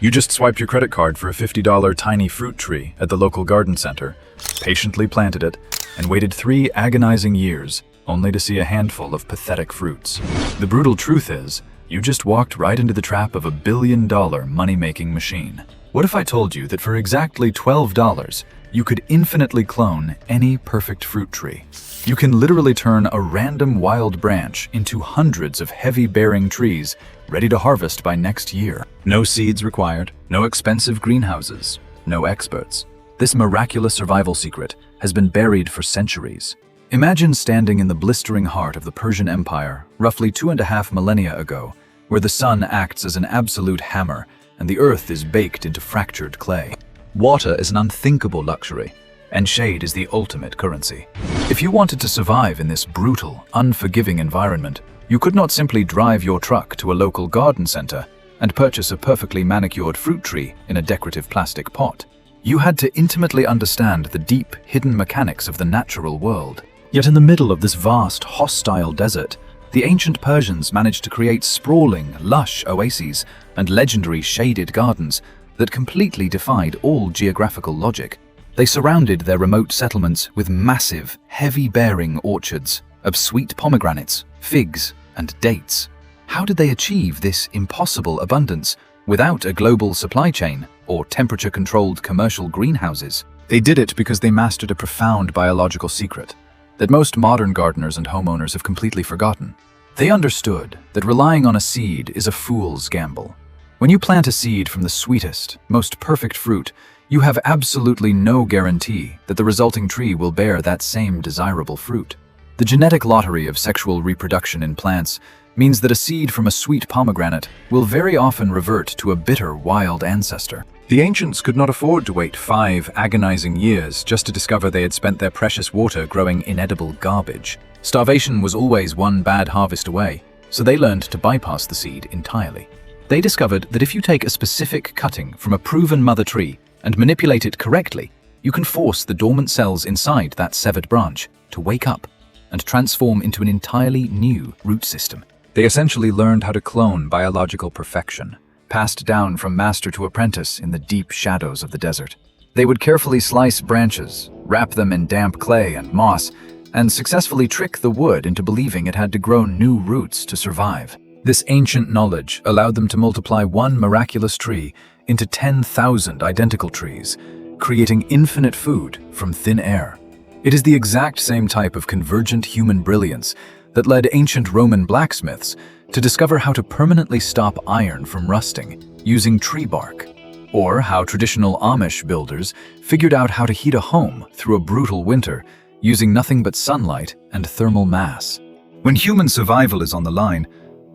You just swiped your credit card for a $50 tiny fruit tree at the local garden center, patiently planted it, and waited 3 agonizing years only to see a handful of pathetic fruits. The brutal truth is, you just walked right into the trap of a billion-dollar money-making machine. What if I told you that for exactly $12, you could infinitely clone any perfect fruit tree? You can literally turn a random wild branch into hundreds of heavy-bearing trees ready to harvest by next year. No seeds required, no expensive greenhouses, no experts. This miraculous survival secret has been buried for centuries. Imagine standing in the blistering heart of the Persian Empire roughly 2.5 millennia ago, where the sun acts as an absolute hammer and the earth is baked into fractured clay. Water is an unthinkable luxury, and shade is the ultimate currency. If you wanted to survive in this brutal, unforgiving environment, you could not simply drive your truck to a local garden center and purchase a perfectly manicured fruit tree in a decorative plastic pot. You had to intimately understand the deep, hidden mechanics of the natural world. Yet in the middle of this vast, hostile desert, the ancient Persians managed to create sprawling, lush oases and legendary shaded gardens that completely defied all geographical logic. They surrounded their remote settlements with massive, heavy-bearing orchards of sweet pomegranates, figs, and dates. How did they achieve this impossible abundance without a global supply chain or temperature-controlled commercial greenhouses? They did it because they mastered a profound biological secret that most modern gardeners and homeowners have completely forgotten. They understood that relying on a seed is a fool's gamble. When you plant a seed from the sweetest, most perfect fruit, you have absolutely no guarantee that the resulting tree will bear that same desirable fruit. The genetic lottery of sexual reproduction in plants means that a seed from a sweet pomegranate will very often revert to a bitter wild ancestor. The ancients could not afford to wait 5 agonizing years just to discover they had spent their precious water growing inedible garbage. Starvation was always one bad harvest away, so they learned to bypass the seed entirely. They discovered that if you take a specific cutting from a proven mother tree and manipulate it correctly, you can force the dormant cells inside that severed branch to wake up and transform into an entirely new root system. They essentially learned how to clone biological perfection, passed down from master to apprentice in the deep shadows of the desert. They would carefully slice branches, wrap them in damp clay and moss, and successfully trick the wood into believing it had to grow new roots to survive. This ancient knowledge allowed them to multiply one miraculous tree into 10,000 identical trees, creating infinite food from thin air. It is the exact same type of convergent human brilliance that led ancient Roman blacksmiths to discover how to permanently stop iron from rusting using tree bark, or how traditional Amish builders figured out how to heat a home through a brutal winter using nothing but sunlight and thermal mass. When human survival is on the line,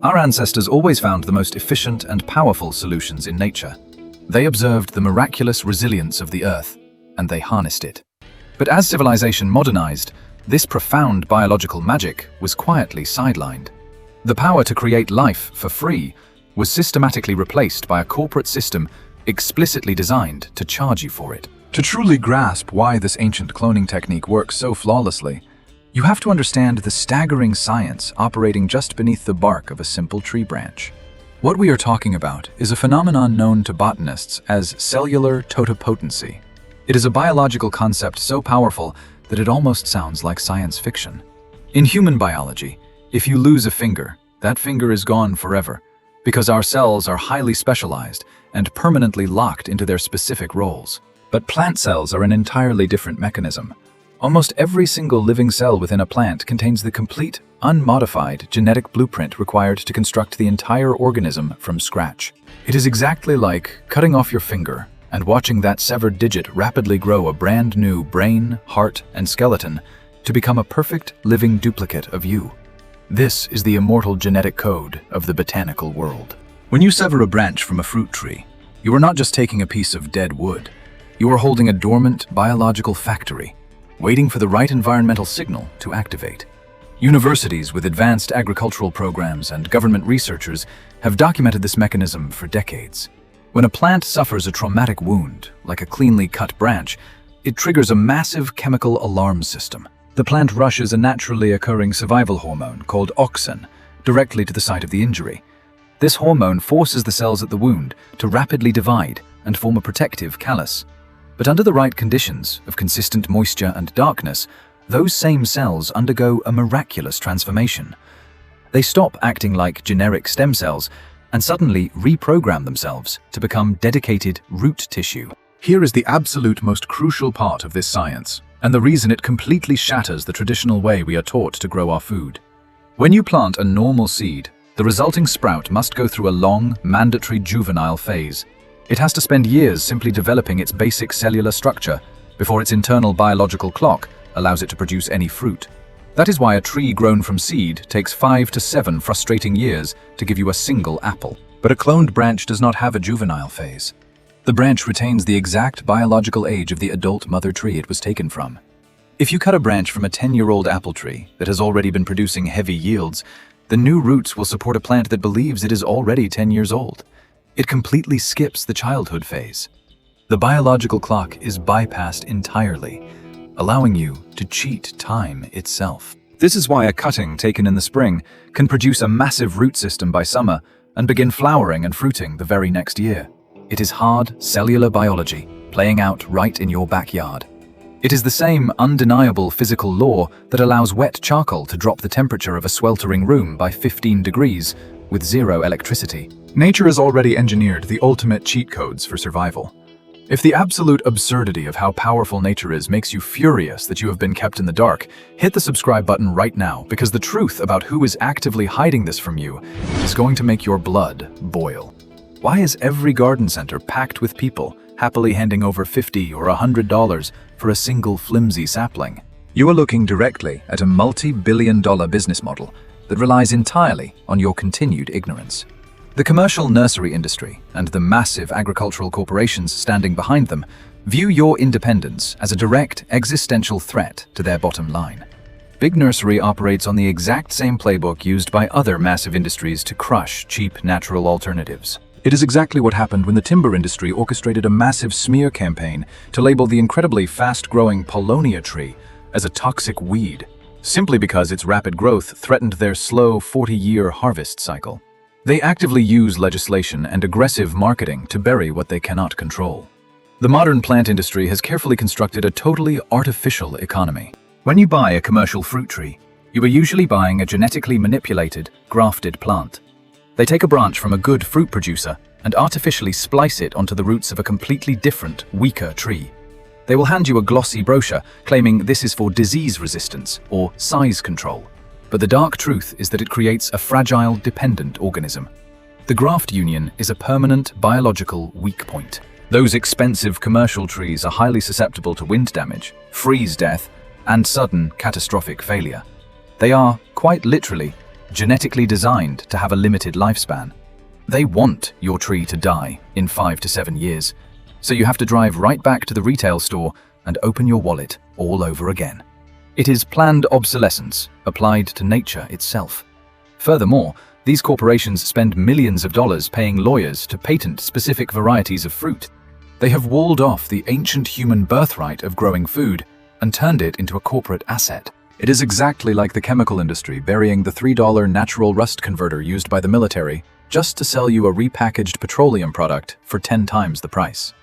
our ancestors always found the most efficient and powerful solutions in nature. They observed the miraculous resilience of the earth, and they harnessed it. But as civilization modernized, this profound biological magic was quietly sidelined. The power to create life for free was systematically replaced by a corporate system explicitly designed to charge you for it. To truly grasp why this ancient cloning technique works so flawlessly, you have to understand the staggering science operating just beneath the bark of a simple tree branch. What we are talking about is a phenomenon known to botanists as cellular totipotency. It is a biological concept so powerful that it almost sounds like science fiction. In human biology, if you lose a finger, that finger is gone forever, because our cells are highly specialized and permanently locked into their specific roles. But plant cells are an entirely different mechanism. Almost every single living cell within a plant contains the complete, unmodified genetic blueprint required to construct the entire organism from scratch. It is exactly like cutting off your finger and watching that severed digit rapidly grow a brand new brain, heart, and skeleton to become a perfect living duplicate of you. This is the immortal genetic code of the botanical world. When you sever a branch from a fruit tree, you are not just taking a piece of dead wood. You are holding a dormant biological factory, waiting for the right environmental signal to activate. Universities with advanced agricultural programs and government researchers have documented this mechanism for decades. When a plant suffers a traumatic wound, like a cleanly cut branch, it triggers a massive chemical alarm system. The plant rushes a naturally occurring survival hormone called auxin directly to the site of the injury. This hormone forces the cells at the wound to rapidly divide and form a protective callus. But under the right conditions of consistent moisture and darkness, those same cells undergo a miraculous transformation. They stop acting like generic stem cells and suddenly reprogram themselves to become dedicated root tissue. Here is the absolute most crucial part of this science, and the reason it completely shatters the traditional way we are taught to grow our food. When you plant a normal seed, the resulting sprout must go through a long, mandatory juvenile phase. It has to spend years simply developing its basic cellular structure before its internal biological clock allows it to produce any fruit. That is why a tree grown from seed takes 5 to 7 frustrating years to give you a single apple. But a cloned branch does not have a juvenile phase. The branch retains the exact biological age of the adult mother tree it was taken from. If you cut a branch from a 10-year-old apple tree that has already been producing heavy yields, the new roots will support a plant that believes it is already 10 years old. It completely skips the childhood phase. The biological clock is bypassed entirely, allowing you to cheat time itself. This is why a cutting taken in the spring can produce a massive root system by summer and begin flowering and fruiting the very next year. It is hard cellular biology playing out right in your backyard. It is the same undeniable physical law that allows wet charcoal to drop the temperature of a sweltering room by 15 degrees with zero electricity. Nature has already engineered the ultimate cheat codes for survival. If the absolute absurdity of how powerful nature is makes you furious that you have been kept in the dark, hit the subscribe button right now, because the truth about who is actively hiding this from you is going to make your blood boil. Why is every garden center packed with people happily handing over $50 or $100 for a single flimsy sapling? You are looking directly at a multi-billion-dollar business model that relies entirely on your continued ignorance. The commercial nursery industry and the massive agricultural corporations standing behind them view your independence as a direct existential threat to their bottom line. Big Nursery operates on the exact same playbook used by other massive industries to crush cheap natural alternatives. It is exactly what happened when the timber industry orchestrated a massive smear campaign to label the incredibly fast-growing Paulownia tree as a toxic weed, simply because its rapid growth threatened their slow 40-year harvest cycle. They actively use legislation and aggressive marketing to bury what they cannot control. The modern plant industry has carefully constructed a totally artificial economy. When you buy a commercial fruit tree, you are usually buying a genetically manipulated, grafted plant. They take a branch from a good fruit producer and artificially splice it onto the roots of a completely different, weaker tree. They will hand you a glossy brochure claiming this is for disease resistance or size control. But the dark truth is that it creates a fragile, dependent organism. The graft union is a permanent biological weak point. Those expensive commercial trees are highly susceptible to wind damage, freeze death, and sudden catastrophic failure. They are, quite literally, genetically designed to have a limited lifespan. They want your tree to die in 5 to 7 years, so you have to drive right back to the retail store and open your wallet all over again. It is planned obsolescence applied to nature itself. Furthermore, these corporations spend millions of dollars paying lawyers to patent specific varieties of fruit. They have walled off the ancient human birthright of growing food and turned it into a corporate asset. It is exactly like the chemical industry burying the $3 natural rust converter used by the military just to sell you a repackaged petroleum product for 10 times the price.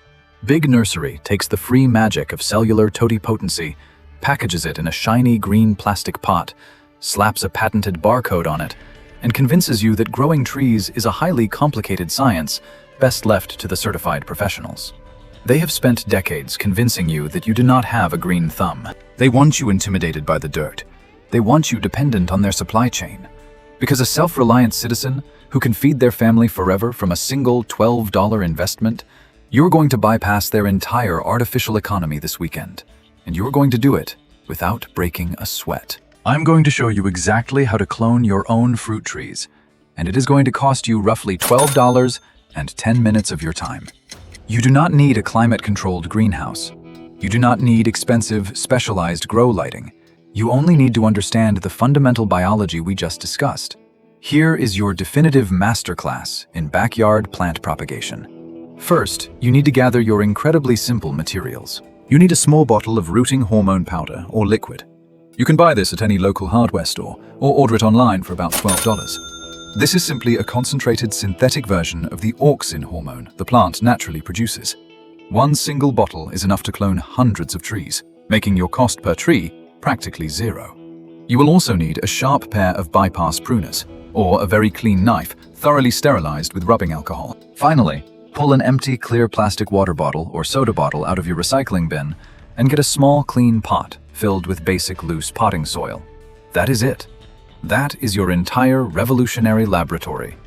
Big Nursery takes the free magic of cellular totipotency, packages it in a shiny green plastic pot, slaps a patented barcode on it, and convinces you that growing trees is a highly complicated science best left to the certified professionals. They have spent decades convincing you that you do not have a green thumb. They want you intimidated by the dirt. They want you dependent on their supply chain. Because a self-reliant citizen who can feed their family forever from a single $12 investment, you're going to bypass their entire artificial economy this weekend. And you're going to do it without breaking a sweat. I'm going to show you exactly how to clone your own fruit trees, and it is going to cost you roughly $12 and 10 minutes of your time. You do not need a climate-controlled greenhouse. You do not need expensive, specialized grow lighting. You only need to understand the fundamental biology we just discussed. Here is your definitive masterclass in backyard plant propagation. First, you need to gather your incredibly simple materials. You need a small bottle of rooting hormone powder or liquid. You can buy this at any local hardware store or order it online for about $12. This is simply a concentrated synthetic version of the auxin hormone the plant naturally produces. One single bottle is enough to clone hundreds of trees, making your cost per tree practically zero. You will also need a sharp pair of bypass pruners, or a very clean knife, thoroughly sterilized with rubbing alcohol. Finally, pull an empty clear plastic water bottle or soda bottle out of your recycling bin and get a small clean pot filled with basic loose potting soil. That is it. That is your entire revolutionary laboratory.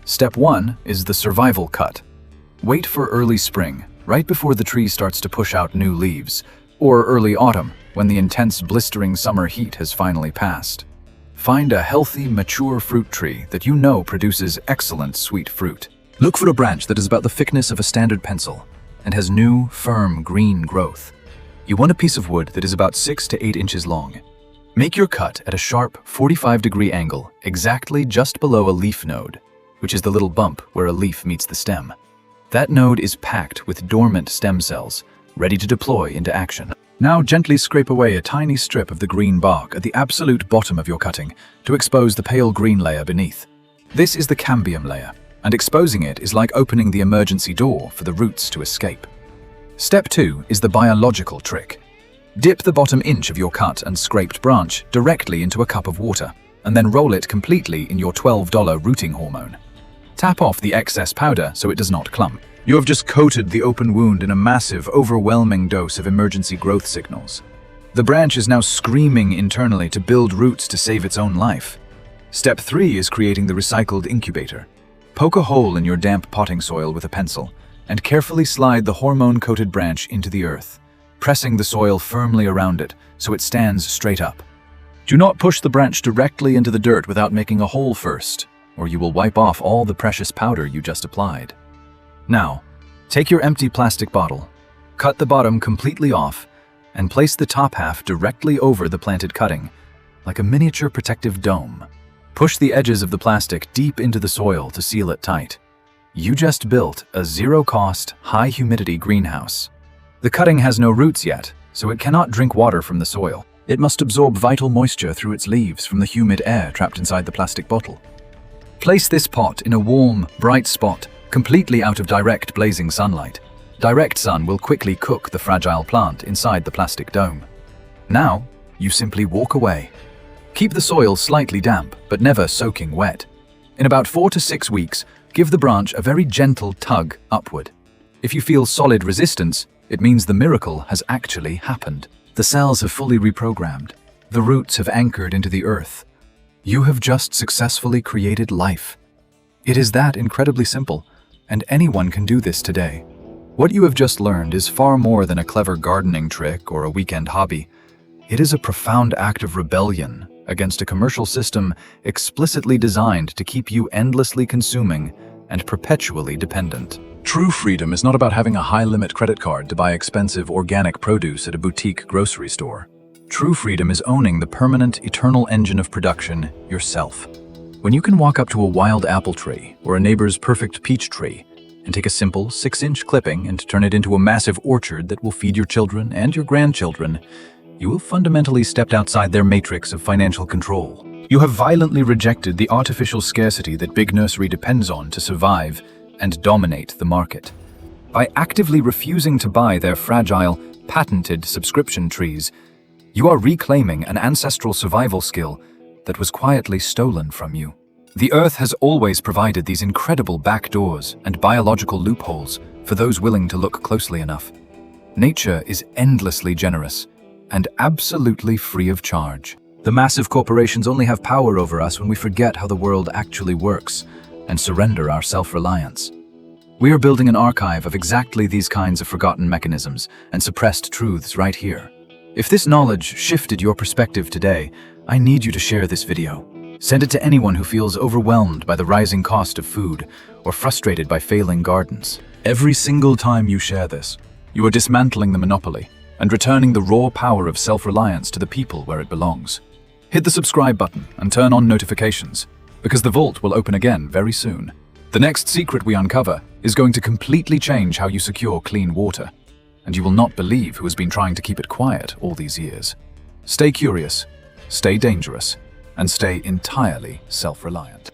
Step 1 is the survival cut. Wait for early spring, right before the tree starts to push out new leaves, or early autumn, when the intense blistering summer heat has finally passed. Find a healthy, mature fruit tree that you know produces excellent sweet fruit. Look for a branch that is about the thickness of a standard pencil and has new, firm, green growth. You want a piece of wood that is about 6 to 8 inches long. Make your cut at a sharp 45-degree angle, exactly just below a leaf node, which is the little bump where a leaf meets the stem. That node is packed with dormant stem cells, ready to deploy into action. Now gently scrape away a tiny strip of the green bark at the absolute bottom of your cutting to expose the pale green layer beneath. This is the cambium layer, and exposing it is like opening the emergency door for the roots to escape. Step 2 is the biological trick. Dip the bottom inch of your cut and scraped branch directly into a cup of water, and then roll it completely in your $12 rooting hormone. Tap off the excess powder so it does not clump. You have just coated the open wound in a massive, overwhelming dose of emergency growth signals. The branch is now screaming internally to build roots to save its own life. Step 3 is creating the recycled incubator. Poke a hole in your damp potting soil with a pencil, and carefully slide the hormone-coated branch into the earth, pressing the soil firmly around it so it stands straight up. Do not push the branch directly into the dirt without making a hole first, or you will wipe off all the precious powder you just applied. Now, take your empty plastic bottle, cut the bottom completely off, and place the top half directly over the planted cutting, like a miniature protective dome. Push the edges of the plastic deep into the soil to seal it tight. You just built a zero-cost, high-humidity greenhouse. The cutting has no roots yet, so it cannot drink water from the soil. It must absorb vital moisture through its leaves from the humid air trapped inside the plastic bottle. Place this pot in a warm, bright spot, completely out of direct blazing sunlight. Direct sun will quickly cook the fragile plant inside the plastic dome. Now, you simply walk away. Keep the soil slightly damp, but never soaking wet. In about 4 to 6 weeks, give the branch a very gentle tug upward. If you feel solid resistance, it means the miracle has actually happened. The cells have fully reprogrammed. The roots have anchored into the earth. You have just successfully created life. It is that incredibly simple, and anyone can do this today. What you have just learned is far more than a clever gardening trick or a weekend hobby. It is a profound act of rebellion against a commercial system explicitly designed to keep you endlessly consuming and perpetually dependent. True freedom is not about having a high-limit credit card to buy expensive organic produce at a boutique grocery store. True freedom is owning the permanent, eternal engine of production yourself. When you can walk up to a wild apple tree or a neighbor's perfect peach tree and take a simple 6-inch clipping and turn it into a massive orchard that will feed your children and your grandchildren, you will fundamentally stepped outside their matrix of financial control. You have violently rejected the artificial scarcity that Big Nursery depends on to survive and dominate the market. By actively refusing to buy their fragile, patented subscription trees, you are reclaiming an ancestral survival skill that was quietly stolen from you. The Earth has always provided these incredible backdoors and biological loopholes for those willing to look closely enough. Nature is endlessly generous and absolutely free of charge. The massive corporations only have power over us when we forget how the world actually works and surrender our self-reliance. We are building an archive of exactly these kinds of forgotten mechanisms and suppressed truths right here. If this knowledge shifted your perspective today, I need you to share this video. Send it to anyone who feels overwhelmed by the rising cost of food or frustrated by failing gardens. Every single time you share this, you are dismantling the monopoly and returning the raw power of self-reliance to the people where it belongs. Hit the subscribe button and turn on notifications, because the vault will open again very soon. The next secret we uncover is going to completely change how you secure clean water, and you will not believe who has been trying to keep it quiet all these years. Stay curious, stay dangerous, and stay entirely self-reliant.